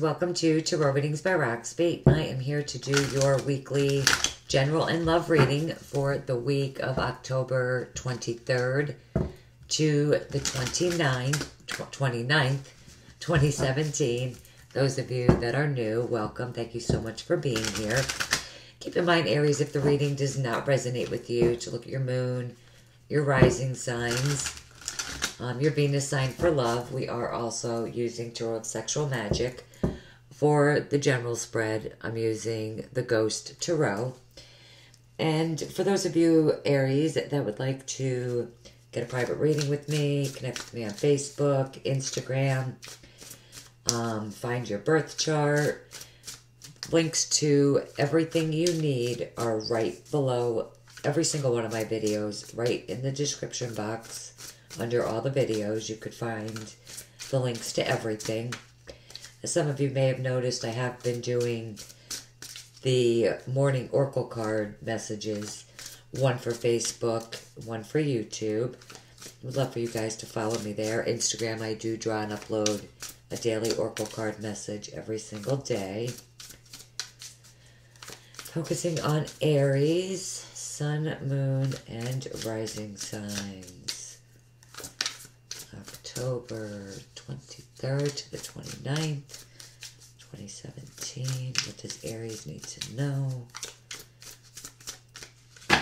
welcome to Tarot Readings by Roxby. I am here to do your weekly general and love reading for the week of October 23rd to the 29th, 2017. Those of you that are new, welcome. Thank you so much for being here. Keep in mind, Aries, if the reading does not resonate with you, to look at your moon, your rising signs, your Venus sign for love. We are also using Tarot of Sexual Magic. For the general spread, I'm using the Ghost Tarot. And for those of you, Aries, that would like to get a private reading with me, connect with me on Facebook, Instagram, find your birth chart. Links to everything you need are right below every single one of my videos, right in the description box. Under all the videos, you could find the links to everything. As some of you may have noticed, I have been doing the morning oracle card messages, one for Facebook, one for YouTube. I would love for you guys to follow me there. Instagram, I do draw and upload a daily oracle card message every single day. Focusing on Aries, Sun, Moon, and Rising signs. October 23rd to the 29th, 2017. What does Aries need to know? It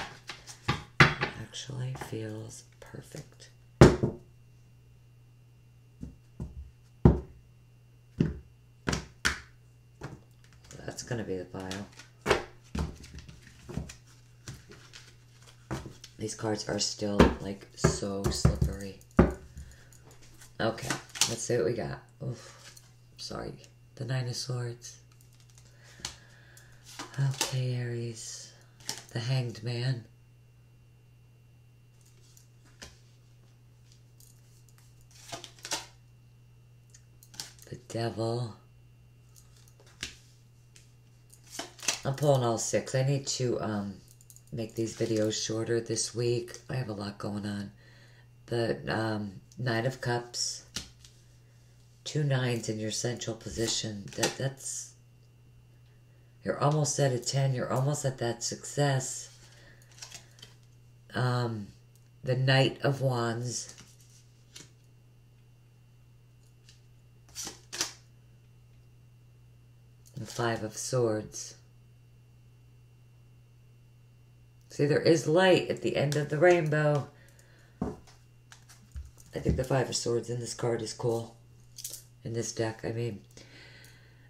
actually feels perfect. That's going to be the pile. These cards are still, like, so slippery. Okay, let's see what we got. Oof, sorry. The Nine of Swords. Okay, Aries. The Hanged Man. The Devil. I'm pulling all six. I need to make these videos shorter this week. I have a lot going on. The Nine of Cups. 2 nines in your central position. That's... You're almost at a 10. You're almost at that success. The Knight of Wands. And 5 of Swords. See, there is light at the end of the rainbow. I think the 5 of Swords in this card is cool. In this deck, I mean,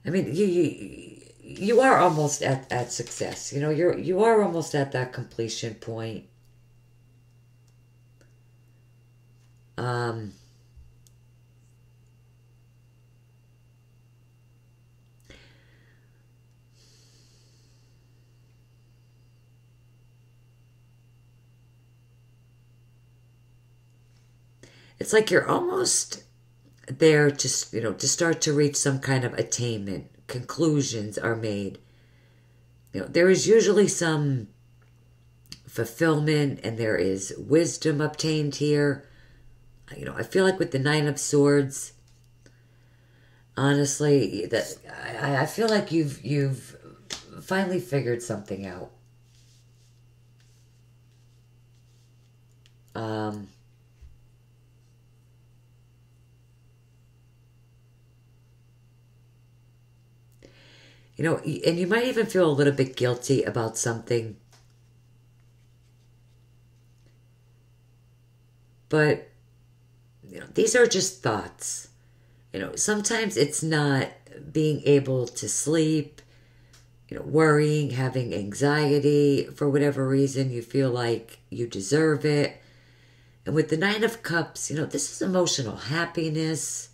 you are almost at success. You know, you are almost at that completion point. It's like you're almost there to, you know, to start to reach some kind of attainment. Conclusions are made. You know, there is usually some fulfillment and there is wisdom obtained here. You know, I feel like with the Nine of Swords, honestly, that I feel like you've finally figured something out. You know, and you might even feel a little bit guilty about something. But, you know, these are just thoughts. You know, sometimes it's not being able to sleep, you know, worrying, having anxiety. For whatever reason, you feel like you deserve it. And with the Nine of Cups, you know, this is emotional happiness.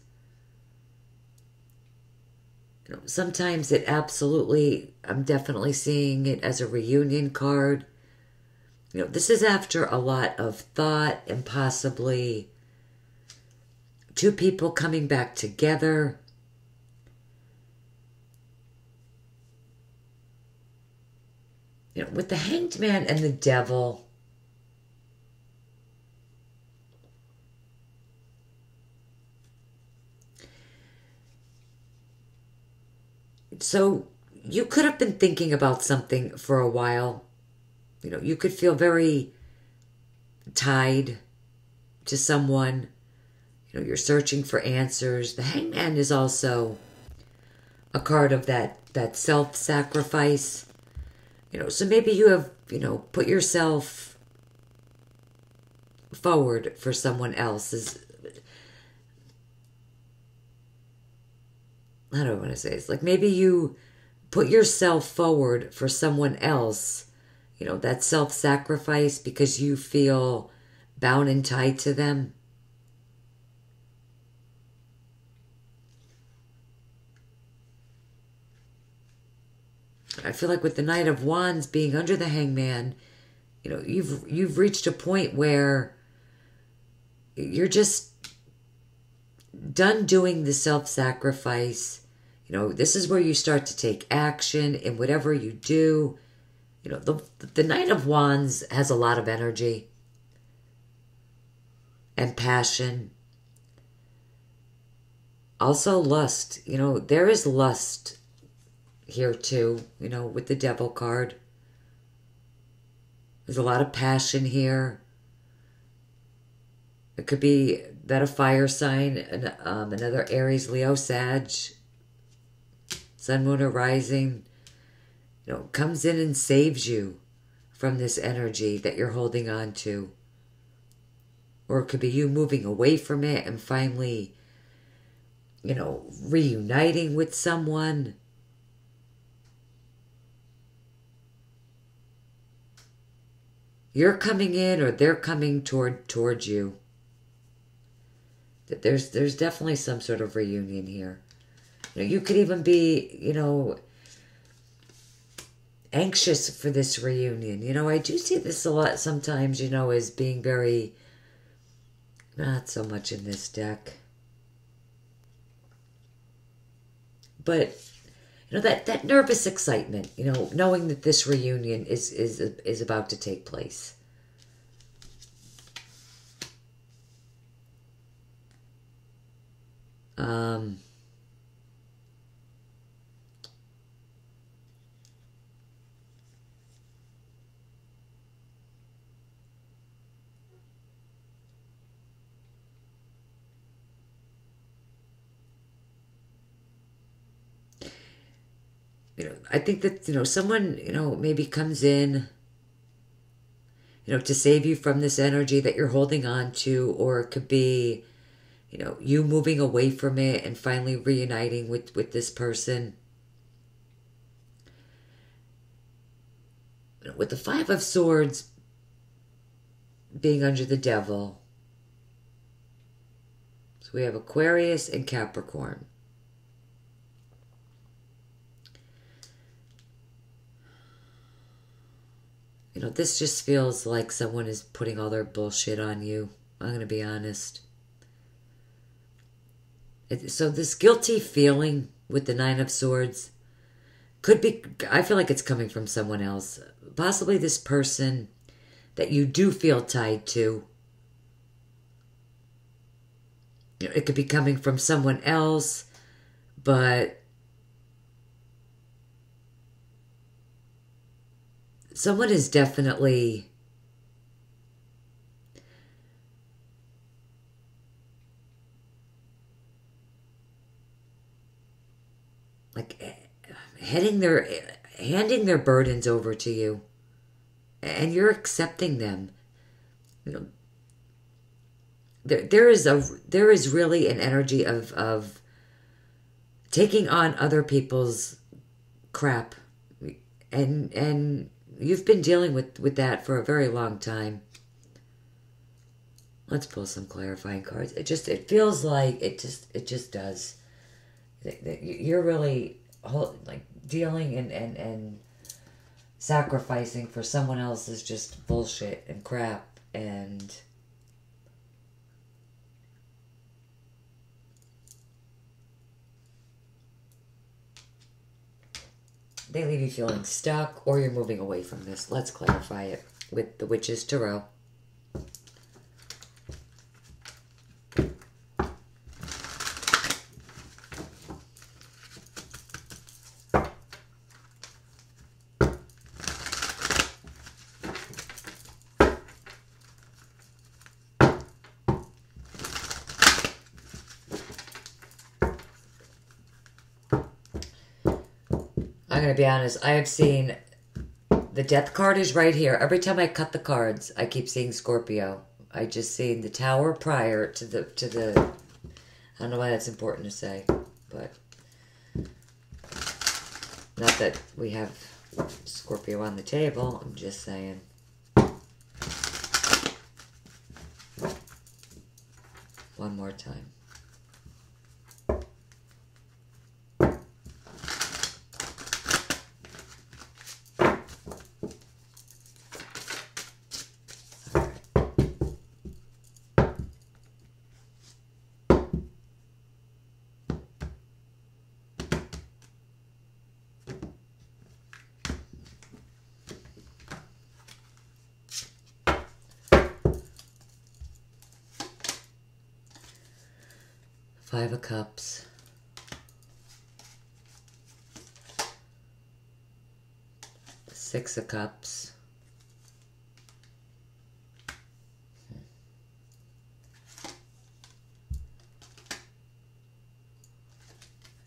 You know, sometimes it absolutely, I'm definitely seeing it as a reunion card. You know, this is after a lot of thought and possibly two people coming back together. You know, with the Hanged Man and the Devil, So you could have been thinking about something for a while. You know, you could feel very tied to someone. You know, you're searching for answers. The Hangman is also a card of that self-sacrifice. You know, so maybe you have, you know, put yourself forward for someone else's. How do I want to say this? Like maybe you put yourself forward for someone else, you know, that self-sacrifice because you feel bound and tied to them. I feel like with the Knight of Wands being under the Hangman, you know, you've reached a point where you're just done doing the self-sacrifice. You know, this is where you start to take action in whatever you do. You know, the Knight of Wands has a lot of energy and passion. Also lust. You know, there is lust here too, you know, with the Devil card. There's a lot of passion here. It could be that a fire sign, another Aries, Leo, Sag, Sun, Moon, or Rising, you know, comes in and saves you from this energy that you're holding on to. Or it could be you moving away from it and finally, you know, reuniting with someone. You're coming in or they're coming towards you. There's definitely some sort of reunion here. You know, you could even be, you know, anxious for this reunion. You know, I do see this a lot sometimes, you know, as being very, not so much in this deck. But, you know, that nervous excitement, you know, knowing that this reunion is about to take place. You know, I think that, you know, someone, you know, maybe comes in, you know, to save you from this energy that you're holding on to, or it could be, you know, you moving away from it and finally reuniting with this person. You know, with the Five of Swords being under the Devil, so we have Aquarius and Capricorn. You know, this just feels like someone is putting all their bullshit on you. I'm going to be honest. So this guilty feeling with the Nine of Swords could be, I feel like it's coming from someone else. Possibly this person that you do feel tied to. You know, it could be coming from someone else, but someone is definitely like handing their burdens over to you, and you're accepting them. You know, there is really an energy of taking on other people's crap, and you've been dealing with that for a very long time. Let's pull some clarifying cards. It feels like it just does. You're really like dealing and sacrificing for someone else is just bullshit and crap, and they leave you feeling stuck, or you're moving away from this. Let's clarify it with the Witch's Tarot. I'm going to be honest. I have seen the death card is right here. Every time I cut the cards, I keep seeing Scorpio. I just seen the Tower prior to the. I don't know why that's important to say, but not that we have Scorpio on the table. I'm just saying. One more time. Five of Cups. Six of Cups.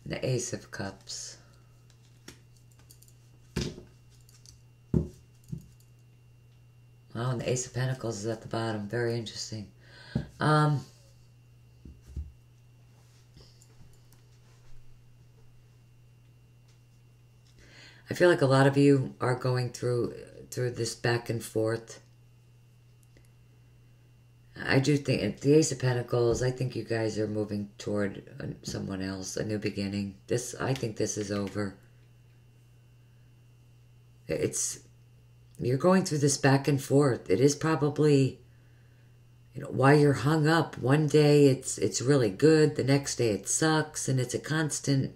And the Ace of Cups. Oh, and the Ace of Pentacles is at the bottom. Very interesting. I feel like a lot of you are going through this back and forth. I do think the Ace of Pentacles, I think you guys are moving toward someone else, a new beginning. I think this is over. You're going through this back and forth. It is probably, why you're hung up. One day it's really good, the next day it sucks, and it's a constant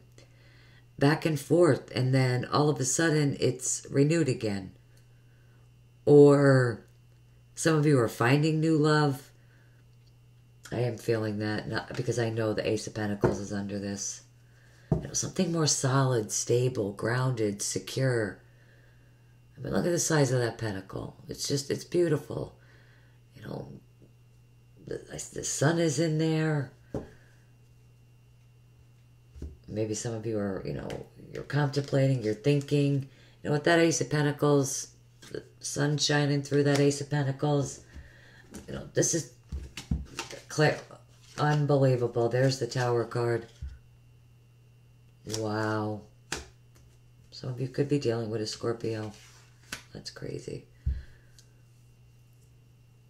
back and forth, and then all of a sudden it's renewed again. Or some of you are finding new love. I am feeling that, not because I know the Ace of Pentacles is under this. Something more solid, stable, grounded, secure. I mean, look at the size of that pentacle. It's beautiful. The sun is in there. Maybe some of you are, you're contemplating, you're thinking. With that Ace of Pentacles, the sun shining through that Ace of Pentacles, this is clear, unbelievable. There's the Tower card. Wow. Some of you could be dealing with a Scorpio. That's crazy.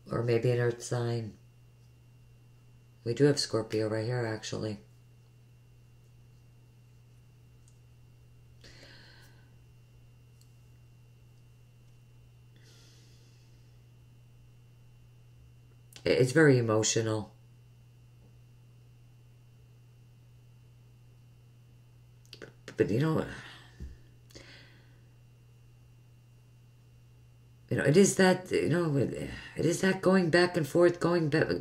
Or maybe an earth sign. We do have Scorpio right here, actually. It's very emotional. But it is that, it is that going back and forth,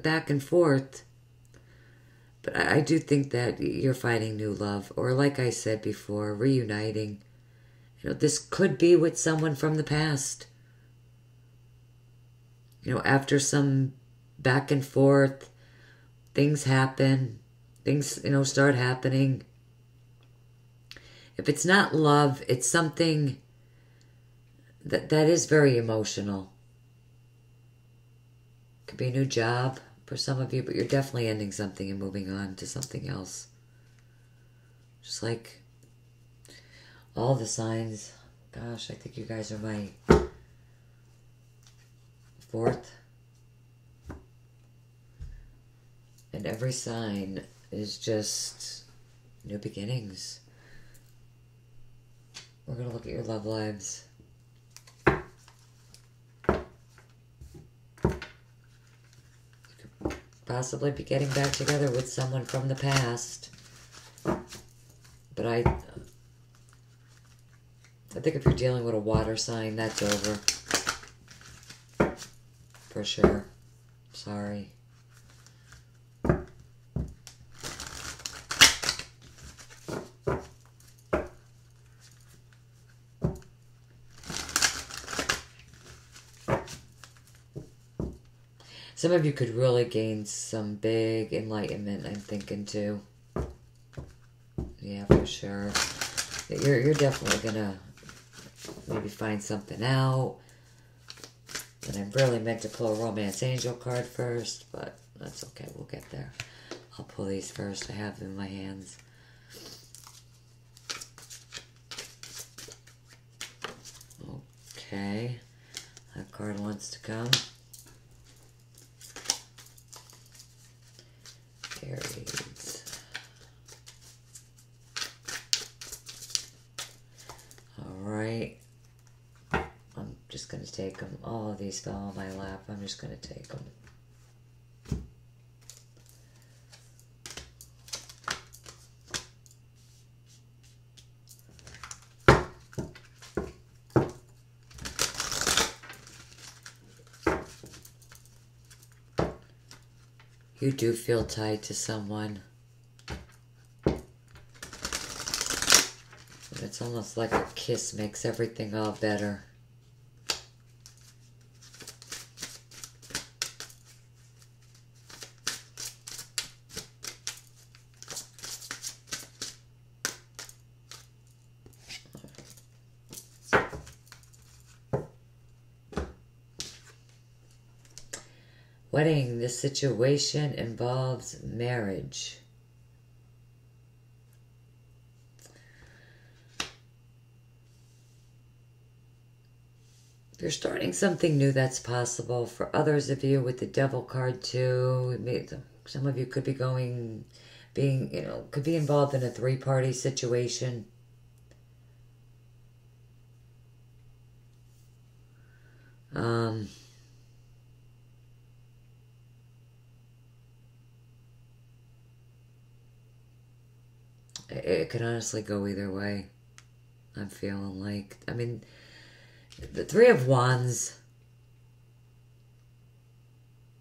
back and forth. But I do think that you're finding new love, or like I said before, reuniting. This could be with someone from the past. After some back and forth, things happen, things, start happening. If it's not love, it's something that is very emotional. Could be a new job for some of you, but you're definitely ending something and moving on to something else. Just like all the signs. Gosh, I think you guys are my fourth. And every sign is just new beginnings. We're going to look at your love lives. You could possibly be getting back together with someone from the past. But I think if you're dealing with a water sign, that's over. For sure. Sorry. Some of you could really gain some big enlightenment, I'm thinking, too. Yeah, for sure. You're definitely gonna maybe find something out. And I really meant to pull a Romance Angel card first, but that's okay. We'll get there. I'll pull these first. I have them in my hands. Okay. That card wants to come. Aries. Alright. I'm just going to take them. All of these fell on my lap. I'm just going to take them. You do feel tied to someone. It's almost like a kiss makes everything all better. Wedding, this situation involves marriage. You're starting something new that's possible. For others of you with the Devil card too, some of you could be could be involved in a three-party situation. It could honestly go either way. I'm feeling like, I mean, the Three of Wands,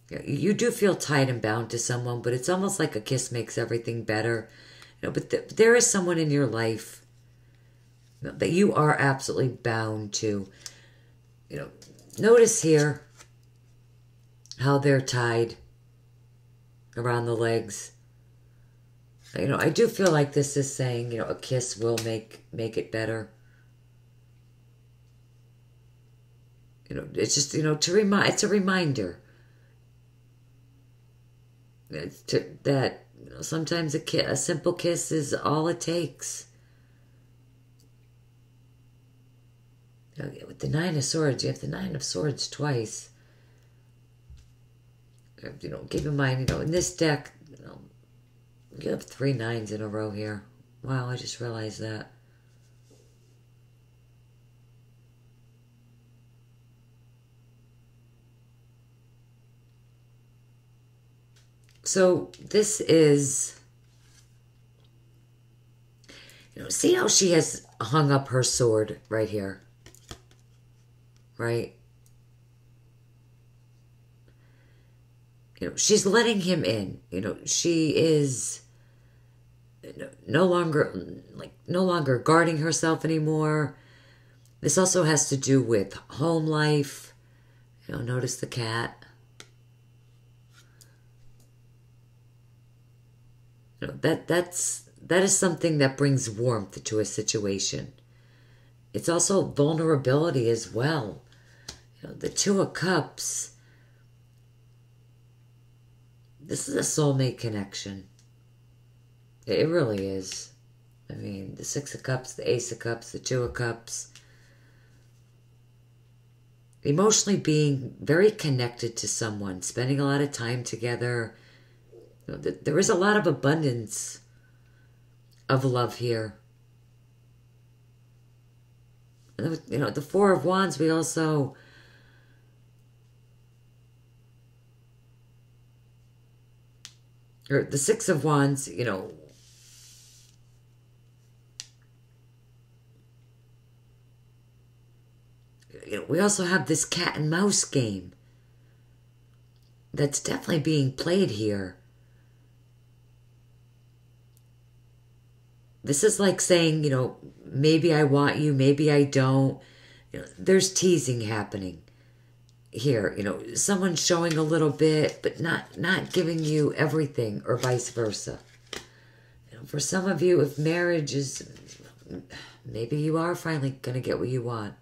you do feel tied and bound to someone, but it's almost like a kiss makes everything better. But there is someone in your life that you are absolutely bound to. Notice here how they're tied around the legs. I do feel like this is saying, a kiss will make it better. It's just, it's a reminder that sometimes a simple kiss is all it takes. With the Nine of Swords, you have the Nine of Swords twice. Keep in mind, in this deck, you have 3 9s in a row here. Wow, I just realized that. So this is, see how she has hung up her sword right here, right? She's letting him in. She is no longer guarding herself anymore. This also has to do with home life. Notice the cat. That is something that brings warmth to a situation. It's also vulnerability as well. The Two of Cups. This is a soulmate connection. It really is. I mean, the Six of Cups, the Ace of Cups, the Two of Cups. Emotionally being very connected to someone, spending a lot of time together. There is a lot of abundance of love here. The Four of Wands, we also... Or the Six of Wands, we also have this cat and mouse game that's definitely being played here. This is like saying, maybe I want you, maybe I don't. There's teasing happening here. Someone's showing a little bit, but not giving you everything, or vice versa. For some of you, if marriage is... maybe you are finally going to get what you want.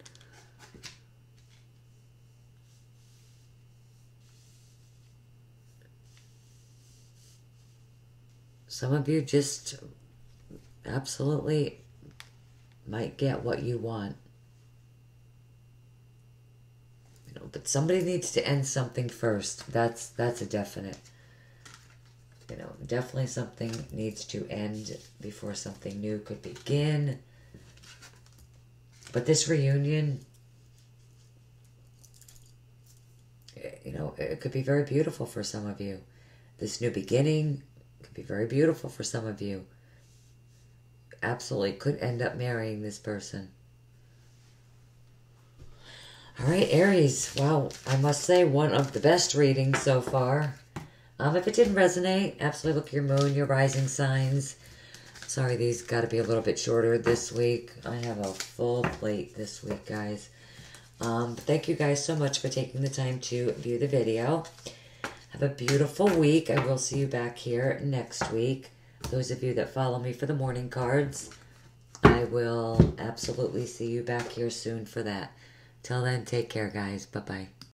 Some of you just absolutely might get what you want. You know, but somebody needs to end something first. That's a definite. You know, definitely something needs to end before something new could begin. But this reunion, you know, it could be very beautiful for some of you. This new beginning could be very beautiful for some of you. Absolutely could end up marrying this person. All right, Aries. Wow, I must say one of the best readings so far. If it didn't resonate, absolutely look at your moon, your rising signs. Sorry, these got to be a little bit shorter this week. I have a full plate this week, guys. But thank you guys so much for taking the time to view the video. Have a beautiful week. I will see you back here next week. Those of you that follow me for the morning cards, I will absolutely see you back here soon for that. Till then, take care, guys. Bye-bye.